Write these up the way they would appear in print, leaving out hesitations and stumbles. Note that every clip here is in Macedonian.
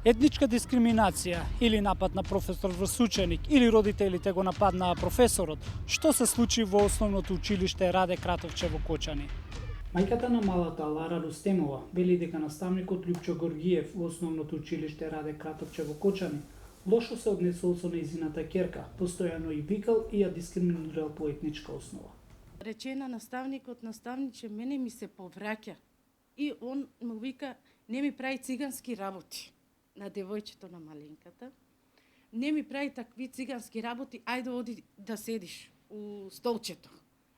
Етничка дискриминација или напад на професор врз ученик или родителите го нападнаа професорот, што се случи во основното училиште Раде Кратовче во Кочани. Мајката на малата Лара Рустемова вели дека наставникот Лјупчо Горгиев во основното училиште Раде Кратовче во Кочани лошо се однесол со нејзината ќерка, постојано и викал и ја дискриминирал по етничка основа. Рече на наставникот, наставниче, мене ми се повраќа. И он му вика, не ми прави цигански работи. На девојчето на маленката. Не ми прави такви цигански работи, ајде оди да седиш у столчето.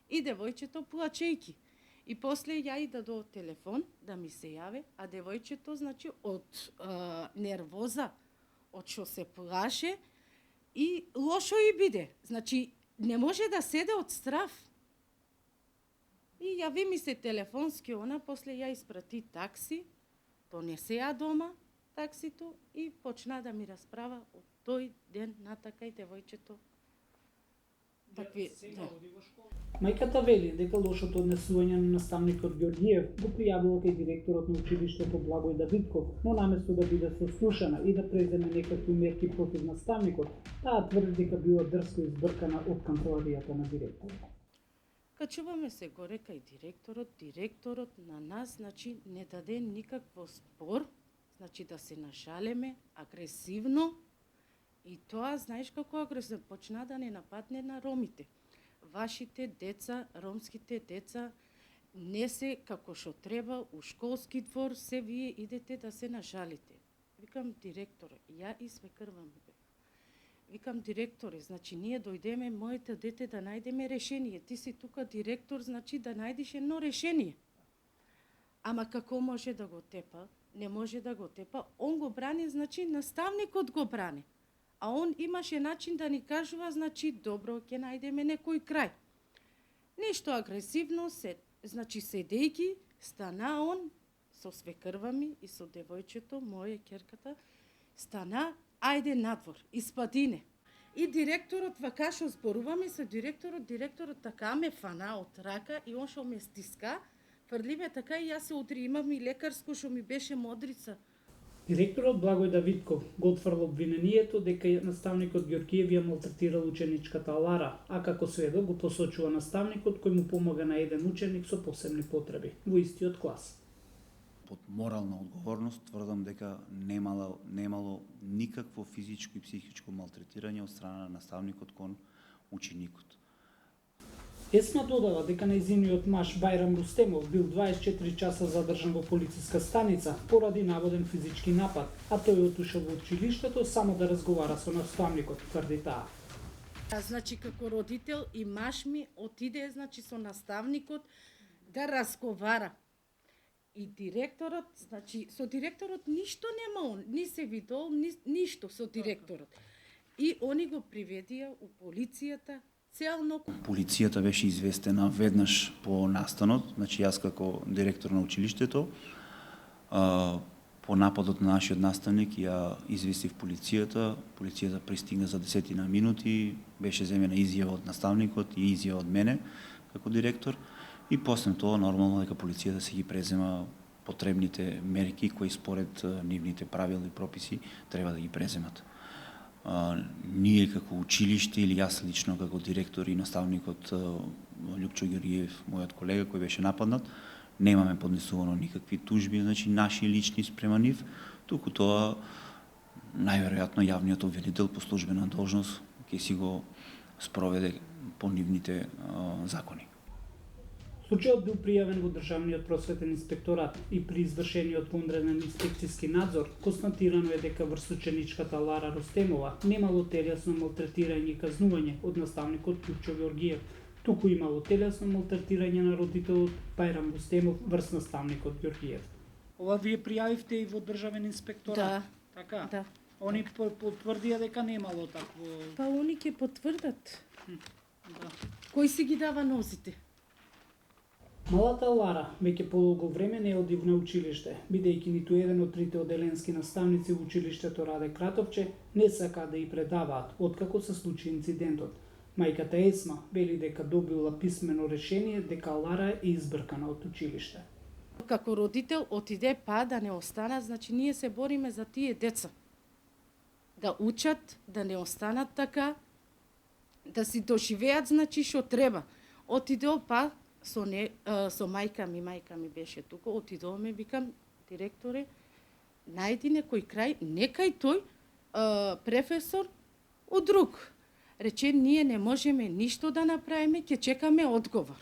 И девојчето плачејки. И после ја и дадо телефон да ми се јаве, а девојчето, значи, од нервоза, од што се плаше, и лошо и биде. Значи, не може да седе од страв. И јави ми се телефонски она, после ја испрати такси, донесе ја дома, таксито, и почна да ми расправа од тој ден натака и девојчето. Такви, да. Мајката вели дека лошото однесување на наставникот Ѓорѓиев го пријавила кај директорот на училиштето Благој Давидков, но наместо да биде сослушана и да преземе некакви мерки против наставникот, таа тврди дека била дрско избркана од канцеларијата на директорот. Качуваме се горе кај директорот на нас, значи, не даде никакво спор, значи да се нашалеме агресивно, и тоа, знаеш како агресивно, почна да не нападне на ромите. Вашите деца, ромските деца, не се како што треба у школски двор, се вие идете да се нашалите. Викам, директоре, ја и свекрва ми бе. Викам, директоре, значи ние дојдеме моите дете да најдеме решение. Ти си тука директор, значи да најдеш едно решение. Ама како може да го тепа? Не може да го тепа. Он го брани, значи наставникот го брани. А он имаше начин да ни кажува, значи добро, ќе најдеме некој крај. Нешто агресивно, значи седејки, стана он со свекрва ми и со девојчето, моја ќерката, стана, ајде надвор, испадине. И директорот, вака што зборуваме со директорот така ме фана од рака и он што ме стиска, фрли ме така и јас се утри, имам и лекарско што ми беше модрица. Директорот Благој Давидков го отфрла обвинението дека наставникот Ѓорѓиев ја малтретирал ученичката Лара, а како сведок го посочува наставникот кој му помага на еден ученик со посебни потреби во истиот клас. Под морална одговорност тврдам дека немало никакво физичко и психичко малтретирање од страна на наставникот кон ученикот. Есма додава дека нејзиниот маж Бајрам Рустемов бил 24 часа задржан во полициска станица поради наводен физички напад, а тој отишол во училиштето само да разговара со наставникот, тврди таа. Значи како родител и маж ми отиде, значи, со наставникот да разговара. И директорот, значи, со директорот ништо нема он, ни се видол, ништо со директорот. И они го приведија у полицијата целно. Полицијата беше известена веднаш по настанот, значи јас како директор на училиштето, по нападот на нашиот наставник ја известив полицијата пристигна за 10 минути, беше земена изјава од наставникот и изјава од мене како директор. И после тоа нормално дека полицијата се ги презема потребните мерки кои според нивните правила и прописи треба да ги преземат. Ние како училиште или јас лично како директор и наставникот Лјупчо Ѓорѓиев, мојот колега кој беше нападнат, немаме поднесувано никакви тужби, значи наши лични спрема нив, туку тоа најверојатно јавниот обвинител по службена должност ќе си го спроведе по нивните закони. Случајот бил пријавен во Државниот просветен инспекторат и при извршениот вонреден инспекцијски надзор констатирано е дека врз ученичката Лара Рустемова немало телесно малтретирање и казнување од наставникот Лјупчо Ѓорѓиев, туку имало телесно малтретирање на родителот Бајрам Рустемов врз наставникот Ѓорѓиев. Ова вие пријавивте и во Државен инспекторат? Да. Така? Да. Они потврдија дека немало такво. Па они ќе потврдат. Да. Кој си ги дава нозите? Малата Лара веќе подолго време не оди на училиште, бидејќи ниту еден од трите оделенски наставници во училиштето Раде Кратовче не сака да ја предаваат откако се случи инцидентот. Мајката Есма вели дека добила писмено решение дека Лара е избркана од училиште. како родител отиде па да не останат, значи ние се бориме за тие деца. Да учат, да не останат така, да си доживеат, значи што треба. Отидео па со мајка ми беше тука, отидовме, викам, директоре, најди некој крај, некај тој професор од друг. Рече, ние не можеме ништо да направиме, ќе чекаме одговор.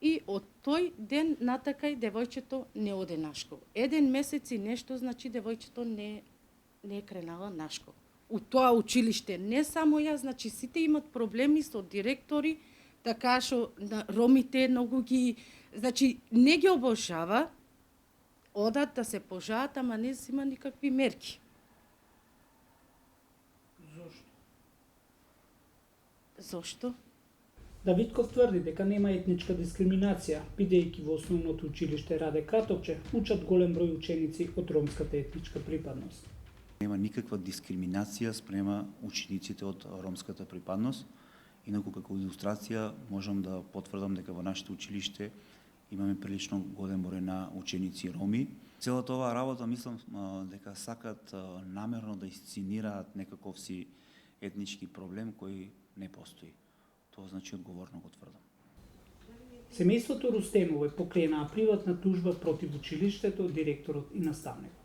И од тој ден натакај девојчето не оде на школа. 1 месец и нешто, значи девојчето не е кренала на школа. У тоа училиште, не само ја, значи сите имат проблеми со директори, така што на ромите многу ги, значи не ги обожава, одат да се пожаат, ама не зима никакви мерки. Зошто? Давидков тврди дека нема етничка дискриминација, бидејќи во основното училиште Раде Кратовче учат голем број ученици од ромската етничка припадност. Нема никаква дискриминација спрема учениците од ромската припадност. Инаку како илустрација можам да потврдам дека во нашето училиште имаме прилично голем број на ученици роми. Целата оваа работа мислам дека сакат намерно да исценираат некаков си етнички проблем кој не постои. Тоа значи одговорно го тврдам. Семејството Рустемове покренаа приватна тужба против училиштето, директорот и наставникот.